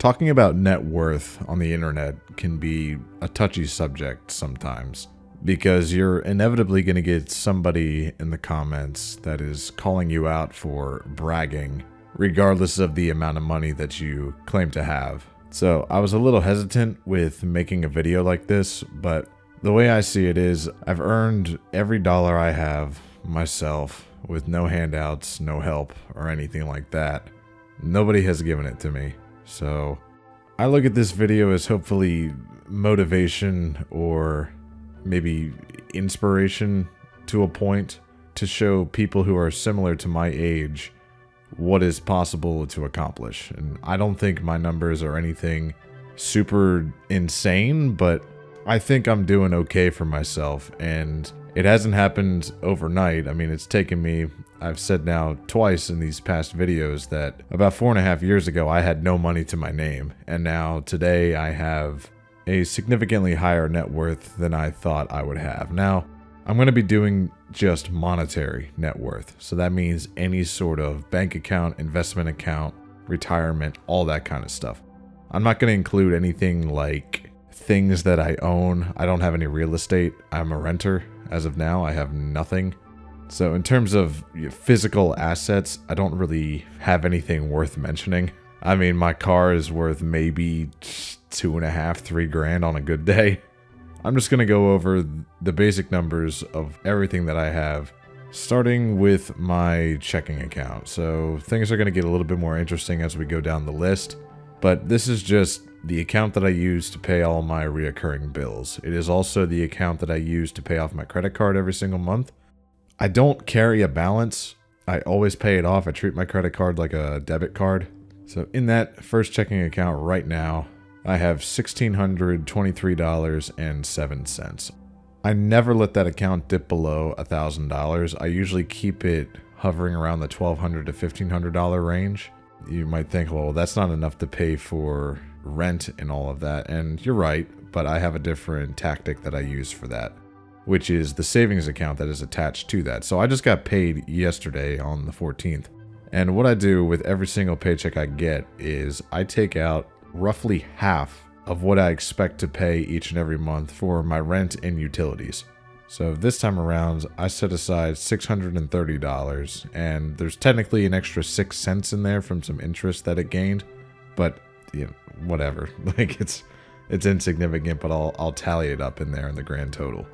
Talking about net worth on the internet can be a touchy subject sometimes because you're inevitably going to get somebody in the comments that is calling you out for bragging, regardless of the amount of money that you claim to have. So I was a little hesitant with making a video like this, but the way I see it is I've earned every dollar I have myself with no handouts, no help, or anything like that. Nobody has given it to me. So I look at this video as hopefully motivation or maybe inspiration to a point to show people who are similar to my age what is possible to accomplish. And I don't think my numbers are anything super insane, but I think I'm doing okay for myself, and it hasn't happened overnight. I mean, it's taken me, I've said now twice in these past videos that about 4.5 years ago I had no money to my name, and now today I have a significantly higher net worth than I thought I would have. Now, I'm going to be doing just monetary net worth, so that means any sort of bank account, investment account, retirement, all that kind of stuff. I'm not going to include anything like things that I own. I don't have any real estate. I'm a renter. As of now, I have nothing. So in terms of physical assets, I don't really have anything worth mentioning. I mean, my car is worth maybe 2.5, 3 grand on a good day. I'm just going to go over the basic numbers of everything that I have, starting with my checking account. So things are going to get a little bit more interesting as we go down the list, but this is just the account that I use to pay all my reoccurring bills. It is also the account that I use to pay off my credit card every single month. I don't carry a balance. I always pay it off. I treat my credit card like a debit card. So in that first checking account right now, I have $1,623.07. I never let that account dip below $1,000. I usually keep it hovering around the $1,200 to $1,500 range. You might think, well, that's not enough to pay for rent and all of that, and you're right, but I have a different tactic that I use for that, which is the savings account that is attached to that. So I just got paid yesterday on the 14th, and what I do with every single paycheck I get is I take out roughly half of what I expect to pay each and every month for my rent and utilities. So this time around, I set aside $630, and there's technically an extra 6 cents in there from some interest that it gained, but you know, whatever. Like it's insignificant, but I'll tally it up in there in the grand total.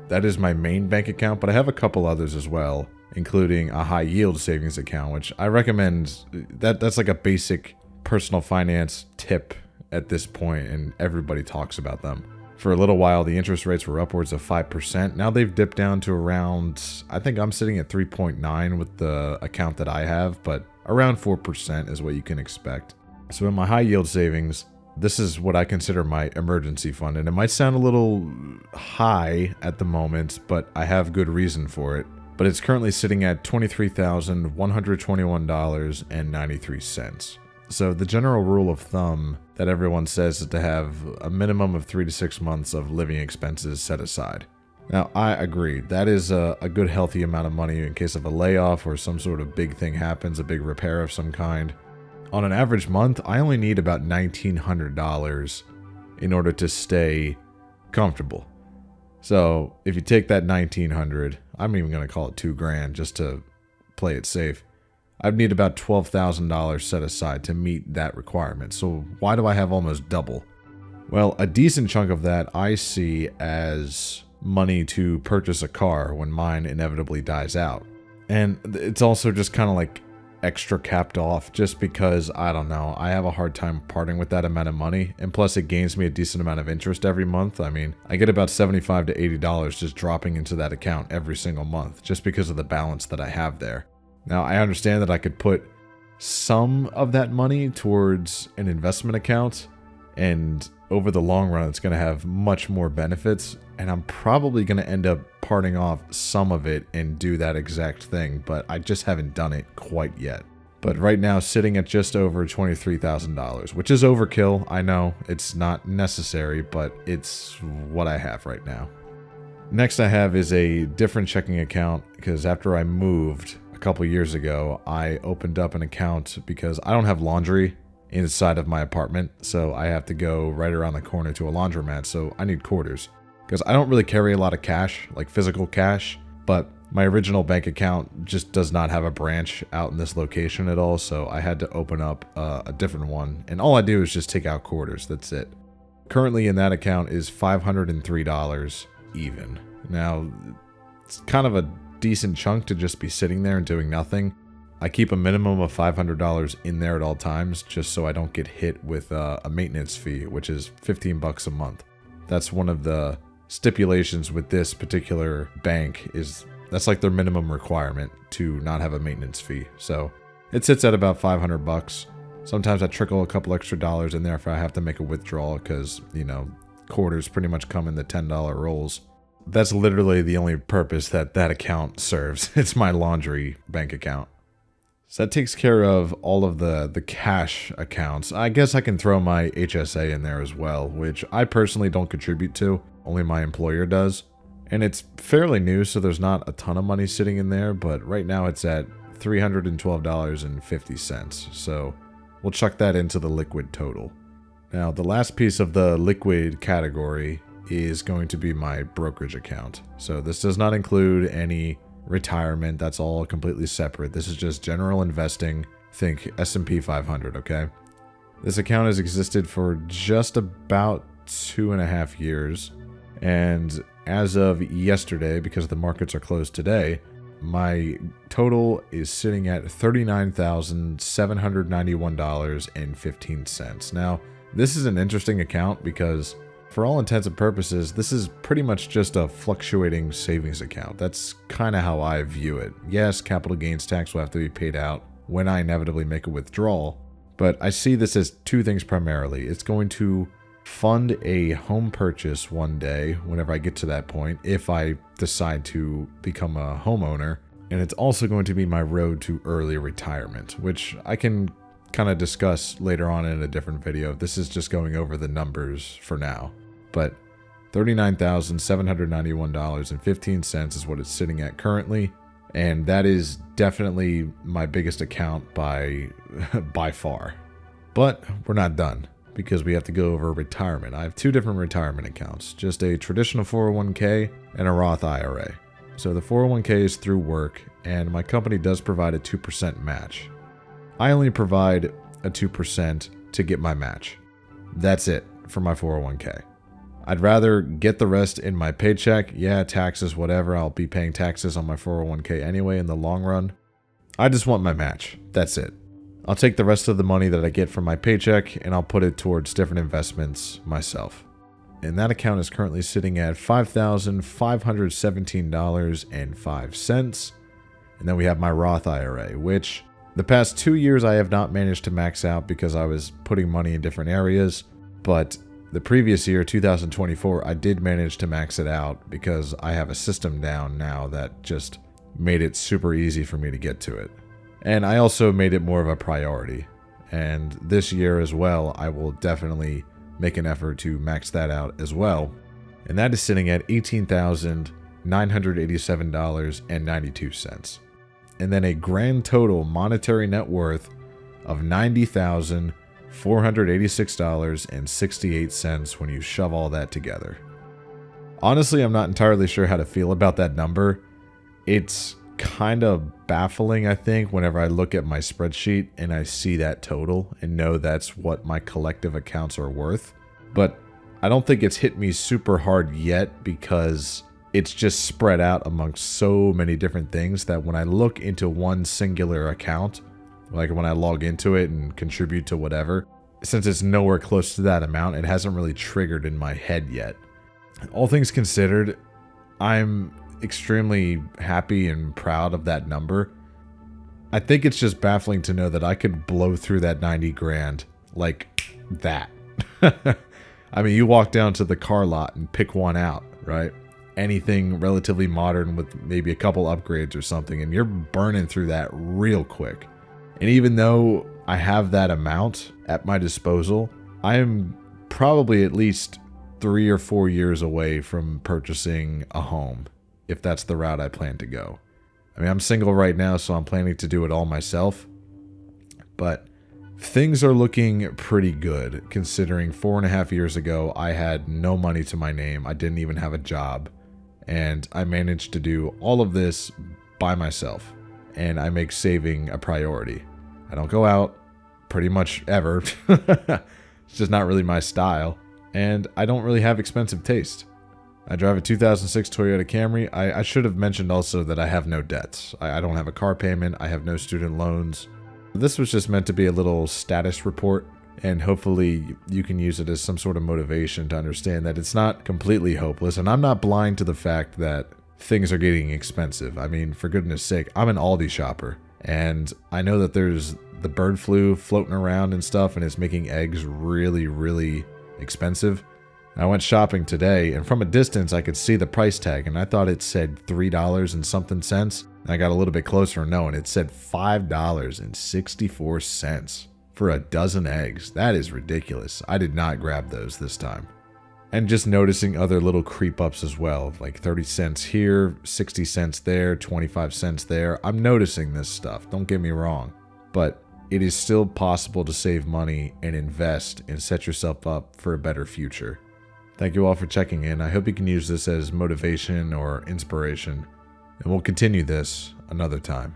That is my main bank account, but I have a couple others as well, including a high yield savings account, which I recommend. That's like a basic personal finance tip at this point, and everybody talks about them. For a little while, the interest rates were upwards of 5%. Now they've dipped down to around, I think I'm sitting at 3.9 with the account that I have, but around 4% is what you can expect. So in my high yield savings, this is what I consider my emergency fund, and it might sound a little high at the moment, but I have good reason for it. But it's currently sitting at $23,121.93. So the general rule of thumb that everyone says is to have a minimum of 3 to 6 months of living expenses set aside. Now, I agree. That is a good healthy amount of money in case of a layoff or some sort of big thing happens, a big repair of some kind. On an average month, I only need about $1,900 in order to stay comfortable. So if you take that $1,900, I'm even going to call it 2 grand just to play it safe. I'd need about $12,000 set aside to meet that requirement. So why do I have almost double? Well, a decent chunk of that I see as money to purchase a car when mine inevitably dies out. And it's also just kind of like extra capped off just because, I don't know, I have a hard time parting with that amount of money. And plus it gains me a decent amount of interest every month. I mean, I get about $75 to $80 just dropping into that account every single month just because of the balance that I have there. Now, I understand that I could put some of that money towards an investment account, and over the long run, it's going to have much more benefits, and I'm probably going to end up parting off some of it and do that exact thing, but I just haven't done it quite yet. But right now, sitting at just over $23,000, which is overkill. I know it's not necessary, but it's what I have right now. Next I have is a different checking account, because after I moved a couple years ago, I opened up an account because I don't have laundry, inside of my apartment, so I have to go right around the corner to a laundromat, so I need quarters. Because I don't really carry a lot of cash, like physical cash, but my original bank account just does not have a branch out in this location at all, so I had to open up a different one, and all I do is just take out quarters, that's it. Currently in that account is $503 even. Now, it's kind of a decent chunk to just be sitting there and doing nothing. I keep a minimum of $500 in there at all times, just so I don't get hit with a maintenance fee, which is $15 a month. That's one of the stipulations with this particular bank, is that's like their minimum requirement to not have a maintenance fee. So it sits at about $500. Sometimes I trickle a couple extra dollars in there if I have to make a withdrawal, because, you know, quarters pretty much come in the $10 rolls. That's literally the only purpose that that account serves. It's my laundry bank account. So that takes care of all of the cash accounts. I guess I can throw my HSA in there as well, which I personally don't contribute to. Only my employer does. And it's fairly new, so there's not a ton of money sitting in there, but right now it's at $312.50. So we'll chuck that into the liquid total. Now, the last piece of the liquid category is going to be my brokerage account. So this does not include any retirement. That's all completely separate. This is just general investing. Think S&P 500, okay? This account has existed for just about 2.5 years. And as of yesterday, because the markets are closed today, my total is sitting at $39,791.15. Now, this is an interesting account because for all intents and purposes, this is pretty much just a fluctuating savings account. That's kind of how I view it. Yes, capital gains tax will have to be paid out when I inevitably make a withdrawal, but I see this as two things primarily. It's going to fund a home purchase one day whenever I get to that point, if I decide to become a homeowner, and it's also going to be my road to early retirement, which I can kind of discuss later on in a different video. This is just going over the numbers for now. But $39,791.15 is what it's sitting at currently, and that is definitely my biggest account by far. But we're not done, because we have to go over retirement. I have two different retirement accounts, just a traditional 401k and a Roth IRA. So the 401k is through work, and my company does provide a 2% match. I only provide a 2% to get my match. That's it for my 401k. I'd rather get the rest in my paycheck. Yeah, taxes, whatever. I'll be paying taxes on my 401k anyway in the long run. I just want my match. That's it. I'll take the rest of the money that I get from my paycheck and I'll put it towards different investments myself. And that account is currently sitting at $5,517.05. And then we have my Roth IRA, which the past 2 years I have not managed to max out because I was putting money in different areas. But the previous year, 2024, I did manage to max it out because I have a system down now that just made it super easy for me to get to it. And I also made it more of a priority. And this year as well, I will definitely make an effort to max that out as well. And that is sitting at $18,987.92. And then a grand total monetary net worth of $90,486.68 when you shove all that together. Honestly, I'm not entirely sure how to feel about that number. It's kind of baffling, I think, whenever I look at my spreadsheet and I see that total and know that's what my collective accounts are worth. But I don't think it's hit me super hard yet because it's just spread out amongst so many different things that when I look into one singular account, like when I log into it and contribute to whatever, since it's nowhere close to that amount, it hasn't really triggered in my head yet. All things considered, I'm extremely happy and proud of that number. I think it's just baffling to know that I could blow through that 90 grand like that. I mean, you walk down to the car lot and pick one out, right? Anything relatively modern with maybe a couple upgrades or something, and you're burning through that real quick. And even though I have that amount at my disposal, I am probably at least 3 or 4 years away from purchasing a home, if that's the route I plan to go. I mean, I'm single right now, so I'm planning to do it all myself. But things are looking pretty good considering 4.5 years ago I had no money to my name. I didn't even have a job. And I managed to do all of this by myself. And I make saving a priority. I don't go out pretty much ever. It's just not really my style. And I don't really have expensive taste. I drive a 2006 Toyota Camry. I should have mentioned also that I have no debts. I don't have a car payment. I have no student loans. This was just meant to be a little status report, and hopefully you can use it as some sort of motivation to understand that it's not completely hopeless, and I'm not blind to the fact that things are getting expensive. I mean, for goodness sake, I'm an Aldi shopper, and I know that there's the bird flu floating around and stuff, and it's making eggs really, really expensive. I went shopping today, and from a distance I could see the price tag, and I thought it said $3 and something cents. I got a little bit closer and no, and it said $5.64 for a dozen eggs. That is ridiculous. I did not grab those this time. And just noticing other little creep ups as well, like 30 cents here, 60 cents there, 25 cents there. I'm noticing this stuff, don't get me wrong. But it is still possible to save money and invest and set yourself up for a better future. Thank you all for checking in. I hope you can use this as motivation or inspiration. And we'll continue this another time.